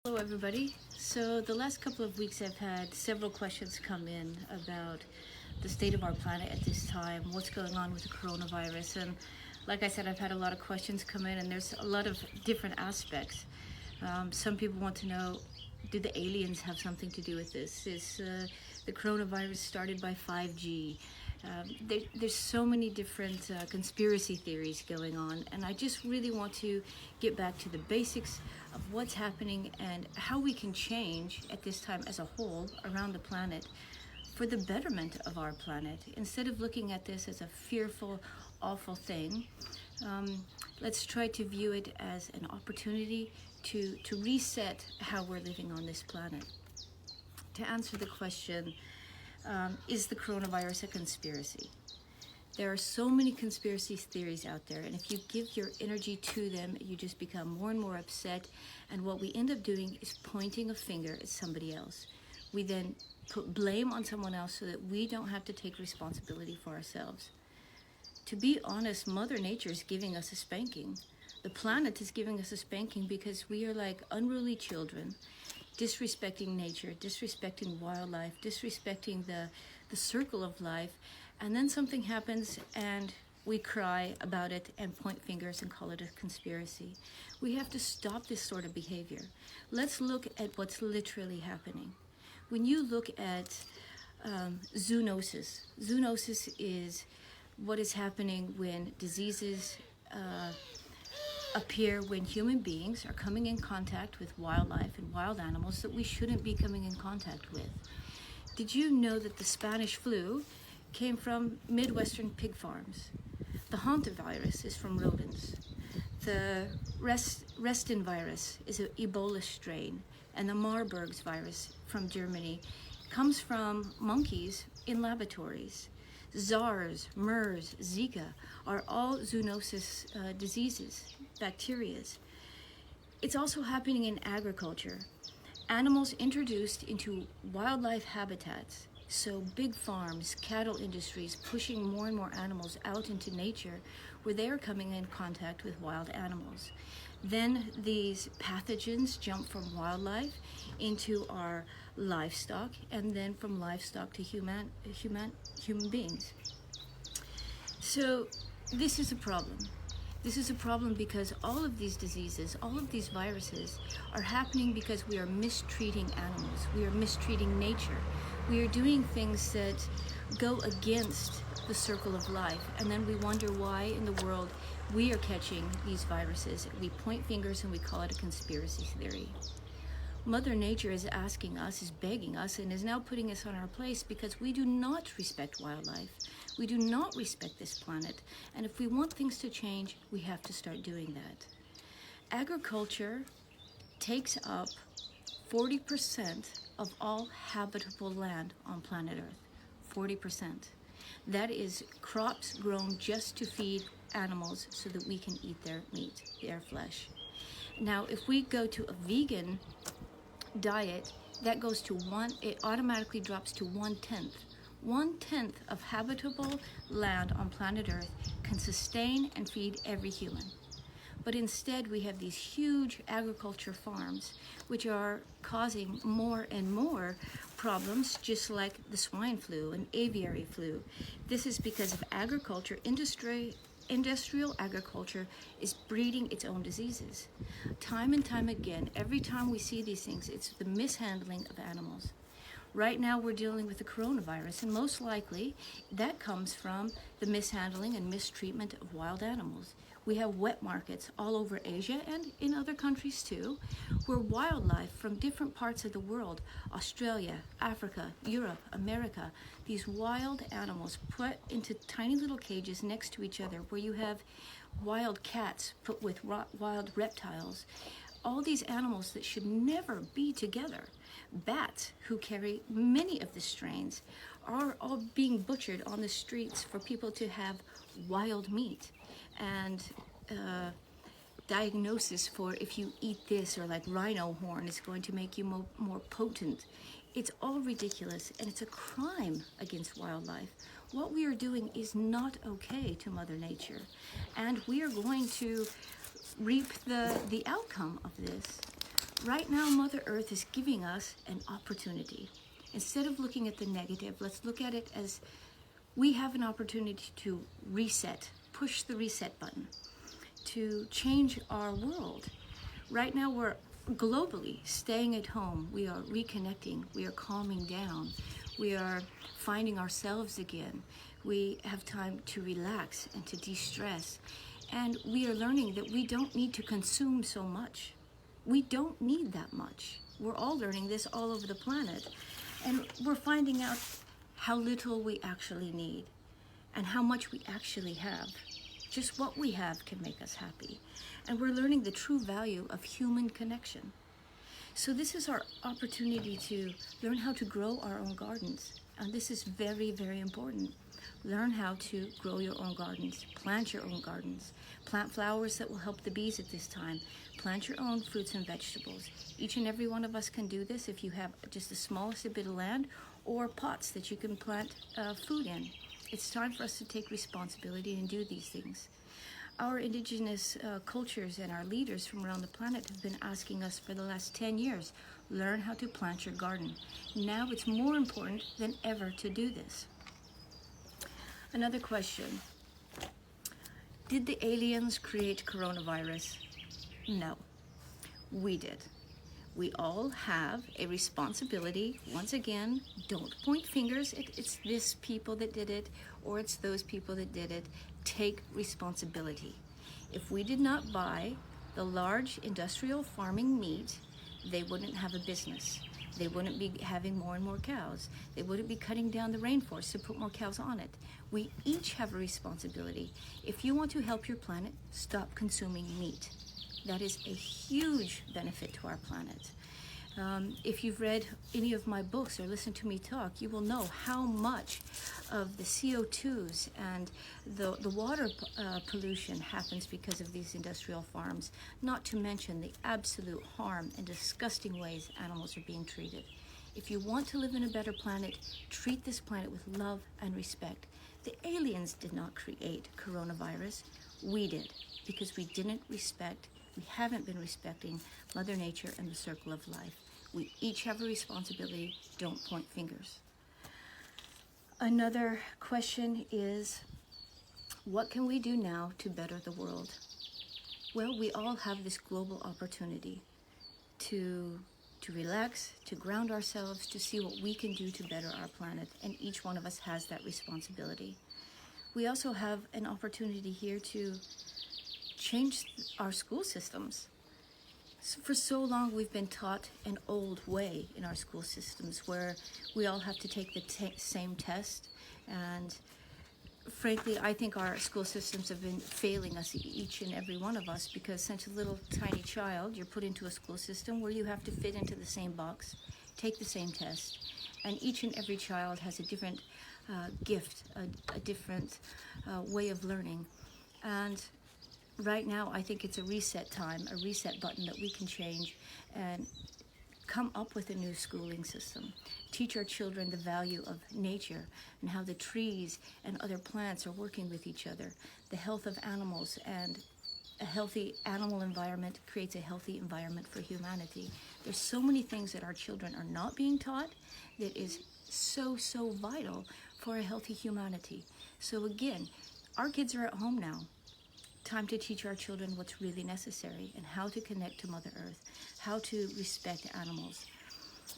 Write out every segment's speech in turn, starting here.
Hello everybody. So the last couple of weeks I've had several questions come in about the state of our planet at this time, what's going on with the coronavirus, and like I said, I've had a lot of questions come in and there's a lot of different aspects. Some people want to know, do the aliens have something to do with this? Is the coronavirus started by 5G? There's so many different conspiracy theories going on, and I just really want to get back to the basics of what's happening and how we can change at this time as a whole around the planet for the betterment of our planet. Instead of looking at this as a fearful, awful thing, let's try to view it as an opportunity to reset how we're living on this planet. To answer the question, is the coronavirus a conspiracy? There are so many conspiracy theories out there, and if you give your energy to them, you just become more and more upset, and what we end up doing is pointing a finger at somebody else. We then put blame on someone else so that we don't have to take responsibility for ourselves. To be honest, Mother Nature is giving us a spanking. The planet is giving us a spanking because we are like unruly children, disrespecting nature, disrespecting wildlife, disrespecting the circle of life, and then something happens and we cry about it and point fingers and call it a conspiracy. We have to stop this sort of behavior. Let's look at what's literally happening. When you look at zoonosis is what is happening when diseases appear when human beings are coming in contact with wildlife and wild animals that we shouldn't be coming in contact with. Did you know that the Spanish flu came from Midwestern pig farms? The hantavirus is from rodents. The Restin virus is an Ebola strain, and the Marburg's virus from Germany comes from monkeys in laboratories. SARS, MERS, Zika are all zoonosis diseases, bacterias. It's also happening in agriculture. Animals introduced into wildlife habitats, so big farms, cattle industries pushing more and more animals out into nature where they are coming in contact with wild animals. Then these pathogens jump from wildlife into our livestock, and then from livestock to human beings. So this is a problem. This is a problem because all of these diseases, all of these viruses are happening because we are mistreating animals. We are mistreating nature. We are doing things that go against the circle of life, and then we wonder why in the world we are catching these viruses. We point fingers and we call it a conspiracy theory. Mother Nature is asking us, is begging us, and is now putting us on our place because we do not respect wildlife. We do not respect this planet. And if we want things to change, we have to start doing that. Agriculture takes up 40% of all habitable land on planet Earth. 40%. That is crops grown just to feed animals so that we can eat their meat, their flesh. Now, if we go to a vegan diet, that goes to it automatically drops to 1/10. 1/10 of habitable land on planet Earth can sustain and feed every human. But instead we have these huge agriculture farms which are causing more and more problems, just like the swine flu and aviary flu. This is because of agriculture. Industrial agriculture is breeding its own diseases. Time and time again, every time we see these things, it's the mishandling of animals. Right now we're dealing with the coronavirus, and most likely that comes from the mishandling and mistreatment of wild animals. We have wet markets all over Asia and in other countries too, where wildlife from different parts of the world, Australia, Africa, Europe, America, these wild animals put into tiny little cages next to each other, where you have wild cats put with wild reptiles. All these animals that should never be together. Bats, who carry many of the strains, are all being butchered on the streets for people to have wild meat. And diagnosis for if you eat this, or like rhino horn, is going to make you more potent. It's all ridiculous, and it's a crime against wildlife. What we are doing is not okay to Mother Nature, and we are going to reap the outcome of this. Right now, Mother Earth is giving us an opportunity. Instead of looking at the negative, let's look at it as we have an opportunity to reset, push the reset button, to change our world. Right now, we're globally staying at home. We are reconnecting. We are calming down. We are finding ourselves again. We have time to relax and to de-stress. And we are learning that we don't need to consume so much. We don't need that much. We're all learning this all over the planet. And we're finding out how little we actually need and how much we actually have. Just what we have can make us happy. And we're learning the true value of human connection. So this is our opportunity to learn how to grow our own gardens. And this is very, very important. Learn how to grow your own gardens, plant your own gardens, plant flowers that will help the bees at this time, plant your own fruits and vegetables. Each and every one of us can do this if you have just the smallest bit of land or pots that you can plant food in. It's time for us to take responsibility and do these things. Our indigenous cultures and our leaders from around the planet have been asking us for the last 10 years, learn how to plant your garden. Now it's more important than ever to do this. Another question. Did the aliens create coronavirus? No, we did. We all have a responsibility. Once again, don't point fingers. It's this people that did it, or it's those people that did it. Take responsibility. If we did not buy the large industrial farming meat, they wouldn't have a business. They wouldn't be having more and more cows. They wouldn't be cutting down the rainforest to put more cows on it. We each have a responsibility. If you want to help your planet, stop consuming meat. That is a huge benefit to our planet. If you've read any of my books or listened to me talk, you will know how much of the CO2s and the water pollution happens because of these industrial farms, not to mention the absolute harm and disgusting ways animals are being treated. If you want to live in a better planet, treat this planet with love and respect. The aliens did not create coronavirus. We did, because we haven't been respecting Mother Nature and the circle of life. We each have a responsibility. Don't point fingers. Another question is, what can we do now to better the world? Well, we all have this global opportunity to relax, to ground ourselves, to see what we can do to better our planet, and each one of us has that responsibility. We also have an opportunity here to change our school systems. For so long, we've been taught an old way in our school systems where we all have to take the same test. And frankly, I think our school systems have been failing us, each and every one of us, because since a little tiny child, you're put into a school system where you have to fit into the same box, take the same test. And each and every child has a different gift, a different way of learning. And right now, I think it's a reset time, a reset button that we can change and come up with a new schooling system. Teach our children the value of nature and how the trees and other plants are working with each other, the health of animals, and a healthy animal environment creates a healthy environment for humanity. There's so many things that our children are not being taught that is so, so vital for a healthy humanity. So again, our kids are at home now. Time to teach our children what's really necessary and how to connect to Mother Earth, how to respect animals,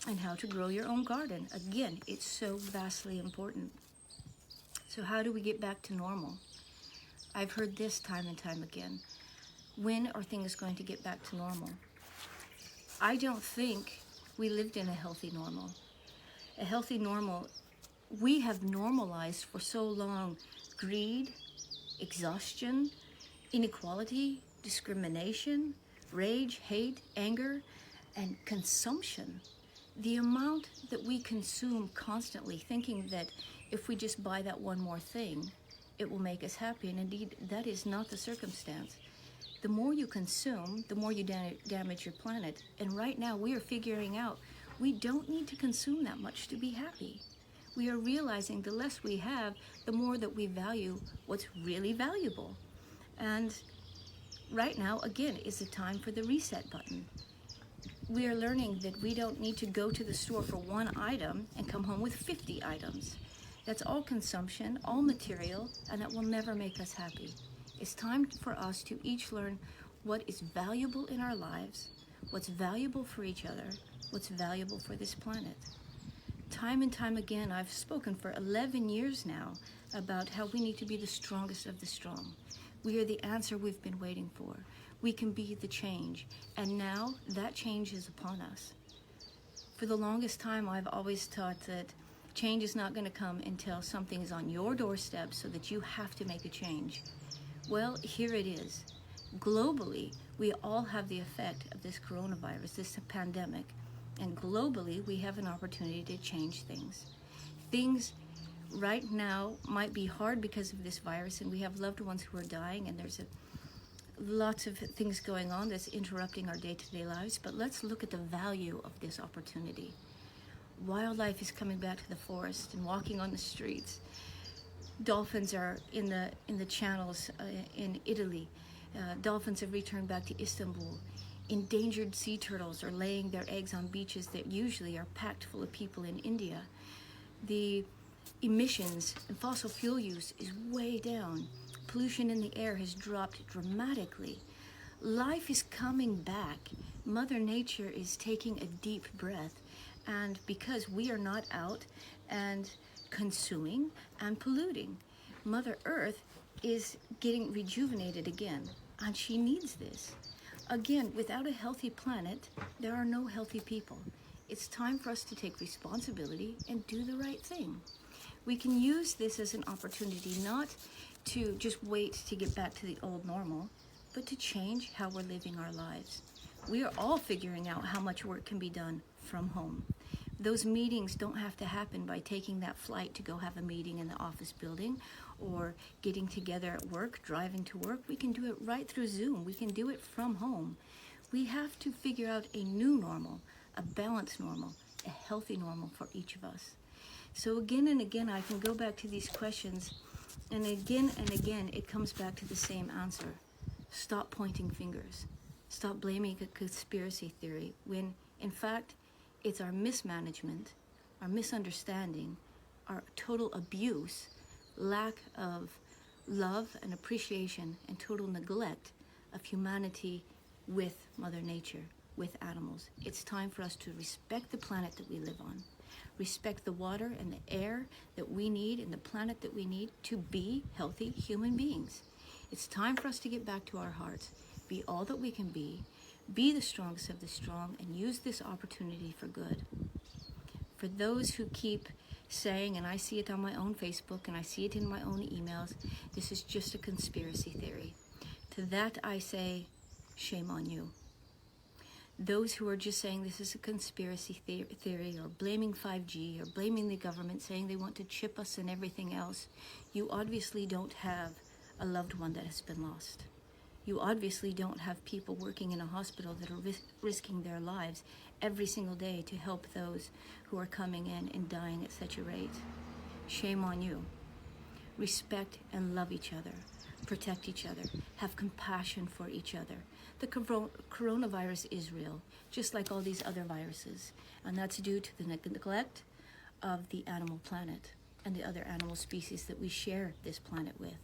and how to grow your own garden. Again, it's so vastly important. So how do we get back to normal? I've heard this time and time again. When are things going to get back to normal? I don't think we lived in a healthy normal. A healthy normal, we have normalized for so long greed, exhaustion, inequality, discrimination, rage, hate, anger, and consumption. The amount that we consume constantly, thinking that if we just buy that one more thing, it will make us happy. And indeed, that is not the circumstance. The more you consume, the more you damage your planet. And right now, we are figuring out we don't need to consume that much to be happy. We are realizing the less we have, the more that we value what's really valuable. And right now, again, is the time for the reset button. we are learning that we don't need to go to the store for one item and come home with 50 items. That's all consumption, all material, and that will never make us happy. It's time for us to each learn what is valuable in our lives, what's valuable for each other, what's valuable for this planet. Time and time again, I've spoken for 11 years now about how we need to be the strongest of the strong. We are the answer we've been waiting for. We can be the change, and now that change is upon us. For the longest time, I've always taught that change is not going to come until something is on your doorstep so that you have to make a change. Well, here it is. Globally, we all have the effect of this coronavirus, this pandemic, and globally, we have an opportunity to change things. Things right now might be hard because of this virus, and we have loved ones who are dying, and there's lots of things going on that's interrupting our day-to-day lives, but let's look at the value of this opportunity. Wildlife is coming back to the forest and walking on the streets. Dolphins are in the channels in Italy. Dolphins have returned back to Istanbul. Endangered sea turtles are laying their eggs on beaches that usually are packed full of people in India. The emissions and fossil fuel use is way down. Pollution in the air has dropped dramatically. Life is coming back. Mother Nature is taking a deep breath. And because we are not out and consuming and polluting, Mother Earth is getting rejuvenated again. And she needs this. Again, without a healthy planet, there are no healthy people. It's time for us to take responsibility and do the right thing. We can use this as an opportunity not to just wait to get back to the old normal, but to change how we're living our lives. We are all figuring out how much work can be done from home. Those meetings don't have to happen by taking that flight to go have a meeting in the office building or getting together at work, driving to work. We can do it right through Zoom. We can do it from home. We have to figure out a new normal, a balanced normal, a healthy normal for each of us. So again and again, I can go back to these questions, and again, it comes back to the same answer. Stop pointing fingers. Stop blaming a conspiracy theory when, in fact, it's our mismanagement, our misunderstanding, our total abuse, lack of love and appreciation, and total neglect of humanity with Mother Nature, with animals. It's time for us to respect the planet that we live on, respect the water and the air that we need and the planet that we need to be healthy human beings. It's time for us to get back to our hearts, be all that we can be the strongest of the strong, and use this opportunity for good. For those who keep saying, and I see it on my own Facebook and I see it in my own emails, this is just a conspiracy theory. To that I say, shame on you. Those who are just saying this is a conspiracy theory or blaming 5G or blaming the government, saying they want to chip us and everything else, you obviously don't have a loved one that has been lost. You obviously don't have people working in a hospital that are risking their lives every single day to help those who are coming in and dying at such a rate. Shame on you. Respect and love each other. Protect each other. Have compassion for each other. The coronavirus is real, just like all these other viruses, and that's due to the neglect of the animal planet and the other animal species that we share this planet with.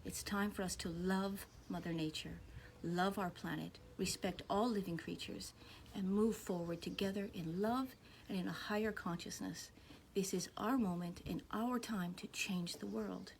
It's time for us to love Mother Nature, love our planet, respect all living creatures, and move forward together in love and in a higher consciousness. This is our moment and our time to change the world.